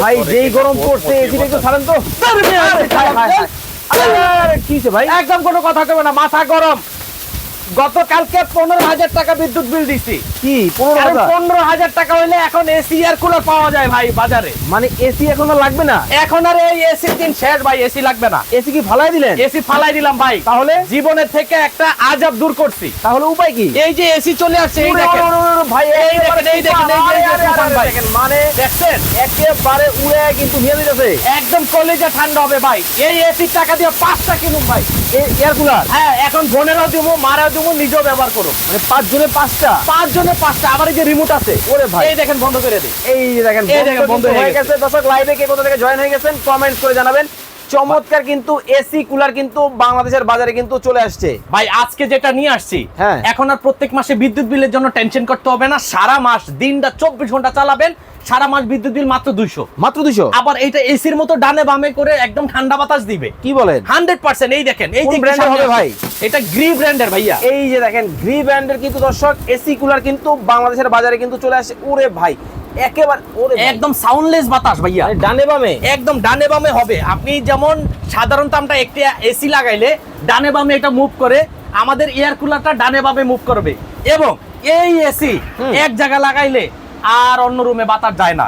ভাই যেই গরম পড়ছে এসিটা একটু ছাড়েন তো। আরে কিছে ভাই? একদম কোনো কথা কবে না, মাথা গরম। গতকালকে 15,000 টাকা বিদ্যুৎ বিল দিছি। কি 15,000? 15,000 টাকা হইলে এখন এসি আর কুলার পাওয়া যায় ভাই বাজারে। মানে এসি এখন আর লাগবে না? এখন আর এই এসির দিন শেষ ভাই, এসি লাগবে না। এসি কি ফালাই দিলেন? এসি ফালাই দিলাম ভাই। তাহলে জীবনের থেকে একটা আজাব দূর করছি। তাহলে উপায় কি? এই যে এসি চলে আসছে, এই ওরে, দেখেন ওরে, ওরে, ওরে, ভাই এই দেখেন, এই দেখেন, এই যে, এই যে তুফান ভাই। দেখেন, মানে দেখছেন একেবারে উড়ে কিন্তু নিয়ে দিতেছে। একদম কলেজে ঠান্ডা হবে ভাই। এই এসির টাকা দিয়ে 5টা কিনুন ভাই। এয়ার কুলার হ্যাঁ, এখন বোনেরাও দিব, মারাও দিব, নিজেও ব্যবহার করো। মানে 5 জনে 5টা। 5 জনে 5টা। আবার এই যে রিমোট আছে, ওরে ভাই, এই দেখেন বন্ধ করে দিই। এই যে দেখেন এই দেখেন, বন্ধ হয়ে গেছে। দর্শক লাইভে কে কোথা থেকে জয়েন হয়ে গেছেন কমেন্টস করে জানাবেন। চমৎকার কিন্তু এসি কুলার কিন্তু বাংলাদেশের বাজারে কিন্তু চলে আসছে ভাই আজকে যেটা নিয়ে আসছি, হ্যাঁ। এখন আর প্রত্যেক মাসে বিদ্যুৎ বিলের জন্য টেনশন করতে হবে না। সারা মাস দিনটা 24 ঘন্টা চালাবেন, সারা মাস বিদ্যুৎ বিল মাত্র 200। মাত্র 200? আবার এইটা এসির মতো ডানে বামে করে একদম ঠান্ডা বাতাস দিবে। কি বলেন? 100%। এই দেখেন, এই কোন যে ব্র্যান্ডের হবে ভাই? এটা গ্রি ব্র্যান্ডের ভাইয়া। এই যে দেখেন গ্রি ব্র্যান্ডের কিন্তু দর্শক এসি কুলার কিন্তু বাংলাদেশের বাজারে কিন্তু চলে আসে। ওরে ভাই একেবারে ওরে ভাই, একদম সাউন্ডলেস বাতাস ভাইয়া। মানে ডানে বামে একদম ডানে বামে হবে। আপনি যেমন সাধারণত আমরা একটা এসি লাগাইলে ডানে বামে এটা মুভ করে, আমাদের এয়ার কুলারটা ডানে বামে মুভ করবে। এবং এই এসি এক জায়গা লাগাইলে আর অন্য রুমে বাতাস যায় না।